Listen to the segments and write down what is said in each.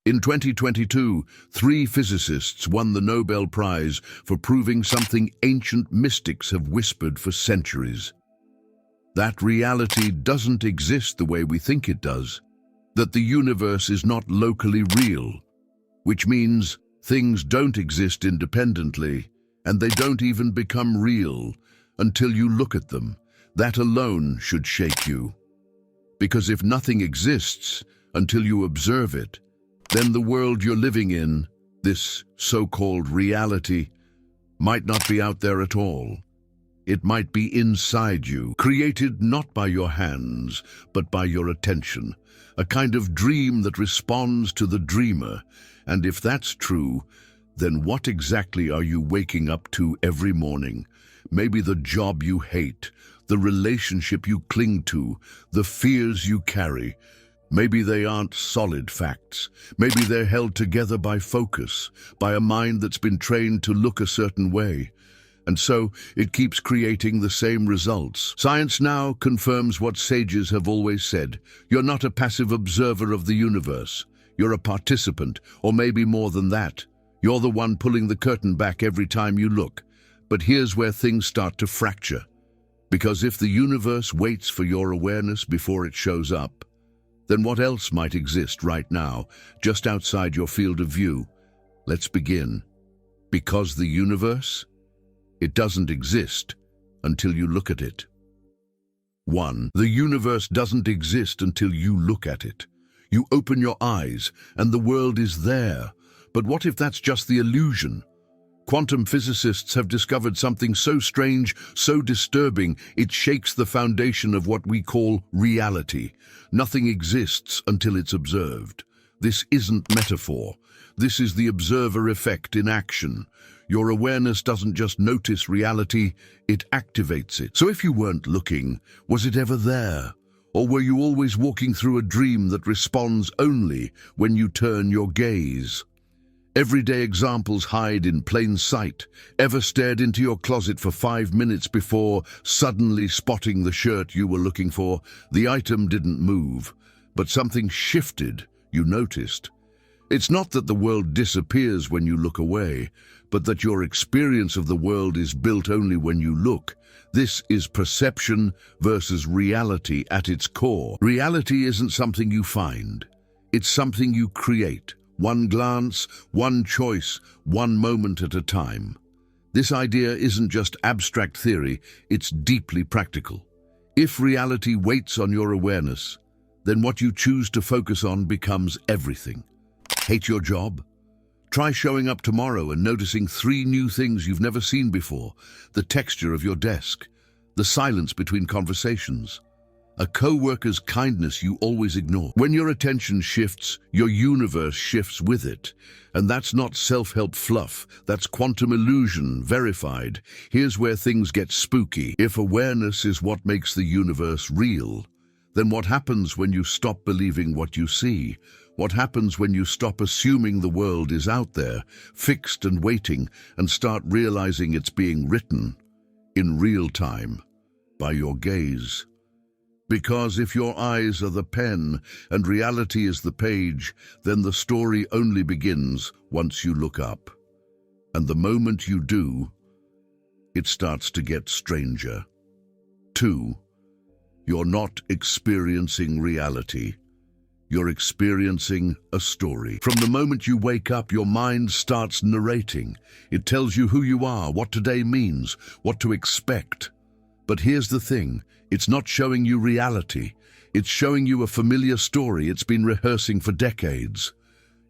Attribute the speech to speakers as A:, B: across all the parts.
A: In 2022, 3 physicists won the Nobel Prize for proving something ancient mystics have whispered for centuries. That reality doesn't exist the way we think it does. That the universe is not locally real, which means things don't exist independently, and they don't even become real until you look at them. That alone should shake you. Because if nothing exists until you observe it, then the world you're living in, this so-called reality, might not be out there at all. It might be inside you, created not by your hands, but by your attention, a kind of dream that responds to the dreamer. And if that's true, then what exactly are you waking up to every morning? Maybe the job you hate, the relationship you cling to, the fears you carry. Maybe they aren't solid facts. Maybe they're held together by focus, by a mind that's been trained to look a certain way. And so it keeps creating the same results. Science now confirms what sages have always said. You're not a passive observer of the universe. You're a participant, or maybe more than that. You're the one pulling the curtain back every time you look. But here's where things start to fracture. Because if the universe waits for your awareness before it shows up, then what else might exist right now, just outside your field of view? Let's begin. Because the universe? It doesn't exist until you look at it. 1. The universe doesn't exist until you look at it. You open your eyes and the world is there. But what if that's just the illusion? Quantum physicists have discovered something so strange, so disturbing, it shakes the foundation of what we call reality. Nothing exists until it's observed. This isn't metaphor. This is the observer effect in action. Your awareness doesn't just notice reality, it activates it. So if you weren't looking, was it ever there? Or were you always walking through a dream that responds only when you turn your gaze? Everyday examples hide in plain sight. Ever stared into your closet for 5 minutes before suddenly spotting the shirt you were looking for? The item didn't move, but something shifted, you noticed. It's not that the world disappears when you look away, but that your experience of the world is built only when you look. This is perception versus reality at its core. Reality isn't something you find. It's something you create. One glance, one choice, one moment at a time. This idea isn't just abstract theory, it's deeply practical. If reality waits on your awareness, then what you choose to focus on becomes everything. Hate your job? Try showing up tomorrow and noticing 3 new things you've never seen before. The texture of your desk, the silence between conversations, a co-worker's kindness you always ignore. When your attention shifts, your universe shifts with it. And that's not self-help fluff, that's quantum illusion, verified. Here's where things get spooky. If awareness is what makes the universe real, then what happens when you stop believing what you see? What happens when you stop assuming the world is out there, fixed and waiting, and start realizing it's being written in real time by your gaze? Because if your eyes are the pen and reality is the page, then the story only begins once you look up. And the moment you do, it starts to get stranger. 2. You're not experiencing reality. You're experiencing a story. From the moment you wake up, your mind starts narrating. It tells you who you are, what today means, what to expect. But here's the thing, it's not showing you reality. It's showing you a familiar story it's been rehearsing for decades.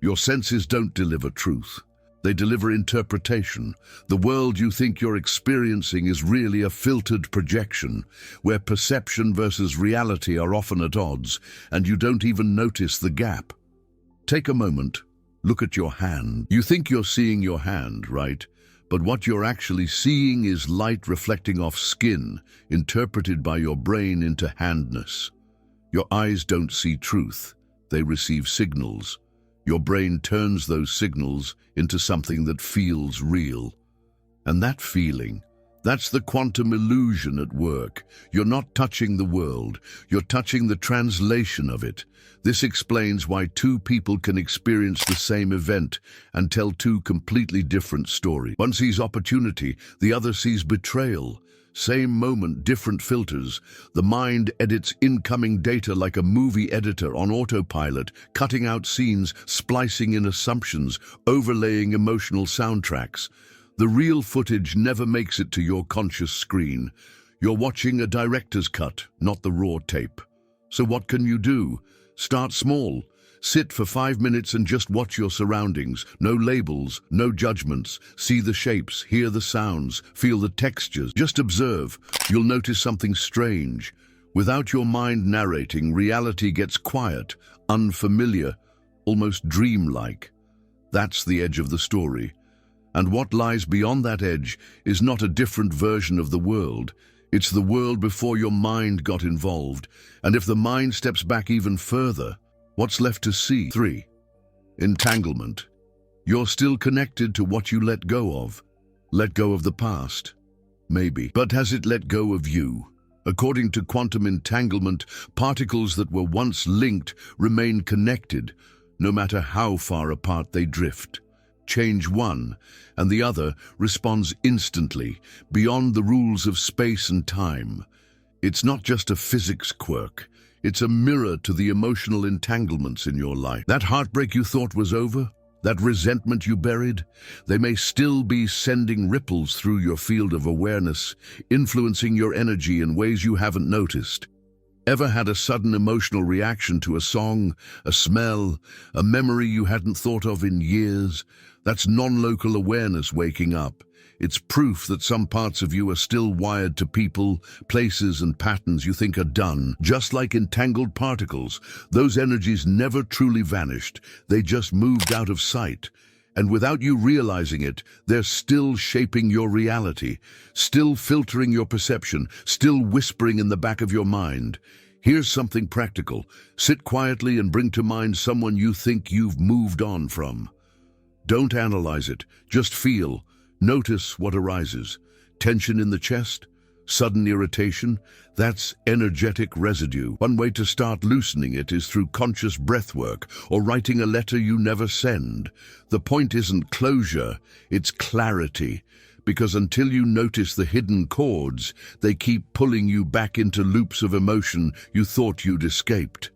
A: Your senses don't deliver truth. They deliver interpretation. The world you think you're experiencing is really a filtered projection, where perception versus reality are often at odds, and you don't even notice the gap. Take a moment, look at your hand. You think you're seeing your hand, right? But what you're actually seeing is light reflecting off skin, interpreted by your brain into handness. Your eyes don't see truth, they receive signals. Your brain turns those signals into something that feels real. And that feeling, That's the quantum illusion at work. You're not touching the world, you're touching the translation of it. This explains why two people can experience the same event and tell two completely different stories. One sees opportunity, the other sees betrayal. Same moment, different filters. The mind edits incoming data like a movie editor on autopilot, cutting out scenes, splicing in assumptions, overlaying emotional soundtracks. The real footage never makes it to your conscious screen. You're watching a director's cut, not the raw tape. So what can you do? Start small. Sit for 5 minutes and just watch your surroundings. No labels, no judgments. See the shapes, hear the sounds, feel the textures. Just observe. You'll notice something strange. Without your mind narrating, reality gets quiet, unfamiliar, almost dreamlike. That's the edge of the story. And what lies beyond that edge is not a different version of the world. It's the world before your mind got involved. And if the mind steps back even further, what's left to see? 3. Entanglement. You're still connected to what you let go of. Let go of the past? Maybe. But has it let go of you? According to quantum entanglement, particles that were once linked remain connected, no matter how far apart they drift. Change one, and the other responds instantly, beyond the rules of space and time. It's not just a physics quirk. It's a mirror to the emotional entanglements in your life. That heartbreak you thought was over, that resentment you buried, they may still be sending ripples through your field of awareness, influencing your energy in ways you haven't noticed. Ever had a sudden emotional reaction to a song, a smell, a memory you hadn't thought of in years? That's non-local awareness waking up. It's proof that some parts of you are still wired to people, places, and patterns you think are done. Just like entangled particles, those energies never truly vanished. They just moved out of sight. And without you realizing it, they're still shaping your reality, still filtering your perception, still whispering in the back of your mind. Here's something practical. Sit quietly and bring to mind someone you think you've moved on from. Don't analyze it, just feel. Notice what arises. Tension in the chest? Sudden irritation? That's energetic residue. One way to start loosening it is through conscious breath work or writing a letter you never send. The point isn't closure, it's clarity. Because until you notice the hidden chords, they keep pulling you back into loops of emotion you thought you'd escaped.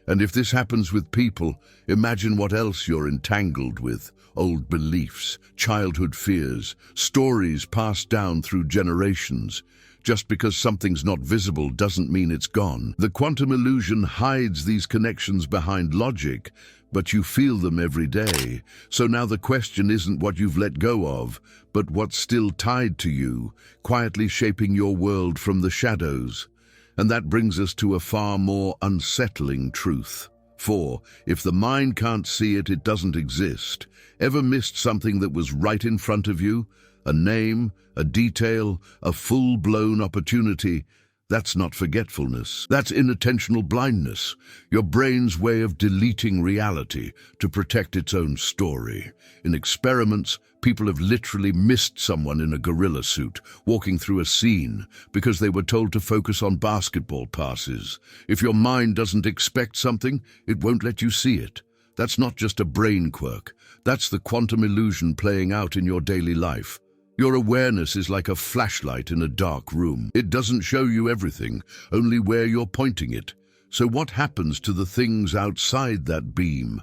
A: And if this happens with people, imagine what else you're entangled with. Old beliefs, childhood fears, stories passed down through generations. Just because something's not visible doesn't mean it's gone. The quantum illusion hides these connections behind logic, but you feel them every day. So now the question isn't what you've let go of, but what's still tied to you, quietly shaping your world from the shadows. And that brings us to a far more unsettling truth. 4. If the mind can't see it, it doesn't exist. Ever missed something that was right in front of you? A name, a detail, a full-blown opportunity? That's not forgetfulness. That's inattentional blindness, your brain's way of deleting reality to protect its own story. In experiments, people have literally missed someone in a gorilla suit, walking through a scene, because they were told to focus on basketball passes. If your mind doesn't expect something, it won't let you see it. That's not just a brain quirk. That's the quantum illusion playing out in your daily life. Your awareness is like a flashlight in a dark room. It doesn't show you everything, only where you're pointing it. So what happens to the things outside that beam?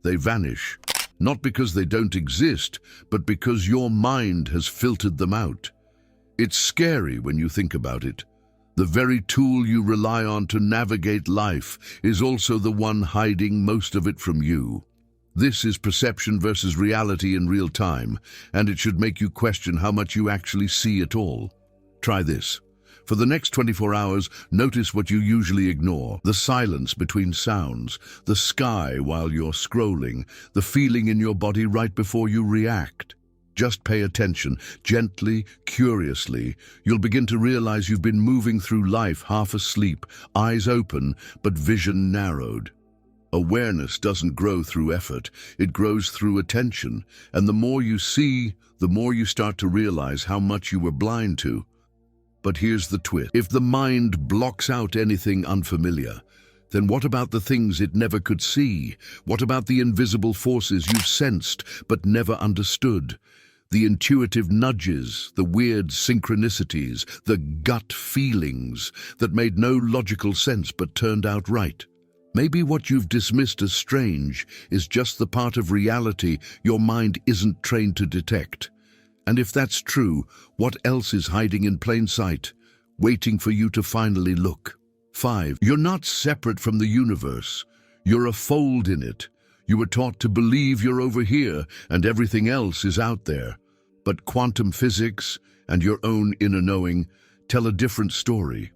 A: They vanish, not because they don't exist, but because your mind has filtered them out. It's scary when you think about it. The very tool you rely on to navigate life is also the one hiding most of it from you. This is perception versus reality in real time, and it should make you question how much you actually see at all. Try this. For the next 24 hours, notice what you usually ignore. The silence between sounds, the sky while you're scrolling, the feeling in your body right before you react. Just pay attention, gently, curiously. You'll begin to realize you've been moving through life half asleep, eyes open, but vision narrowed. Awareness doesn't grow through effort, it grows through attention. And the more you see, the more you start to realize how much you were blind to. But here's the twist. If the mind blocks out anything unfamiliar, then what about the things it never could see? What about the invisible forces you've sensed but never understood? The intuitive nudges, the weird synchronicities, the gut feelings that made no logical sense but turned out right. Maybe what you've dismissed as strange is just the part of reality your mind isn't trained to detect. And if that's true, what else is hiding in plain sight, waiting for you to finally look? 5. You're not separate from the universe. You're a fold in it. You were taught to believe you're over here and everything else is out there. But quantum physics and your own inner knowing tell a different story.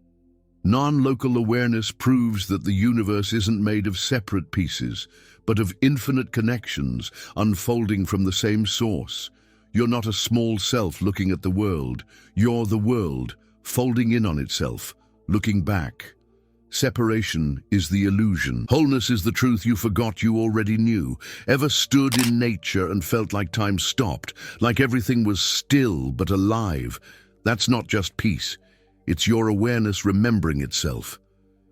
A: Non-local awareness proves that the universe isn't made of separate pieces, but of infinite connections unfolding from the same source. You're not a small self looking at the world. You're the world, folding in on itself, looking back. Separation is the illusion. Wholeness is the truth you forgot you already knew. Ever stood in nature and felt like time stopped, like everything was still but alive? That's not just peace. It's your awareness remembering itself.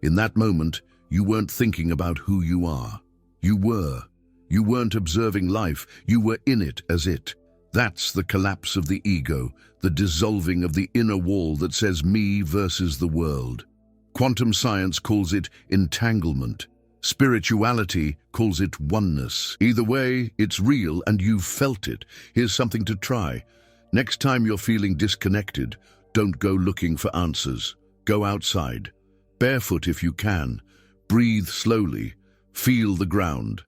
A: In that moment, you weren't thinking about who you are. You were. You weren't observing life. You were in it as it. That's the collapse of the ego, the dissolving of the inner wall that says me versus the world. Quantum science calls it entanglement. Spirituality calls it oneness. Either way, it's real and you've felt it. Here's something to try. Next time you're feeling disconnected, don't go looking for answers. Go outside. Barefoot if you can. Breathe slowly. Feel the ground.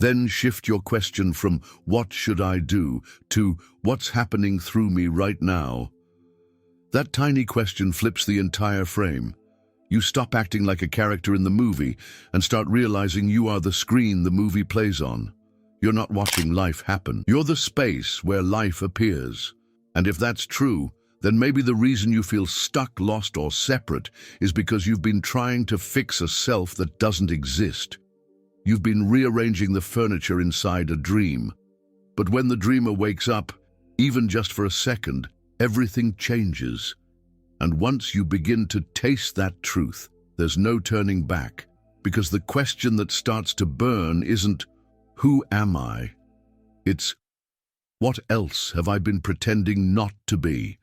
A: Then shift your question from "what should I do" to "what's happening through me right now?" That tiny question flips the entire frame. You stop acting like a character in the movie and start realizing you are the screen the movie plays on. You're not watching life happen. You're the space where life appears. And if that's true, then maybe the reason you feel stuck, lost, or separate is because you've been trying to fix a self that doesn't exist. You've been rearranging the furniture inside a dream. But when the dreamer wakes up, even just for a second, everything changes. And once you begin to taste that truth, there's no turning back, because the question that starts to burn isn't, "Who am I?" It's, "What else have I been pretending not to be?"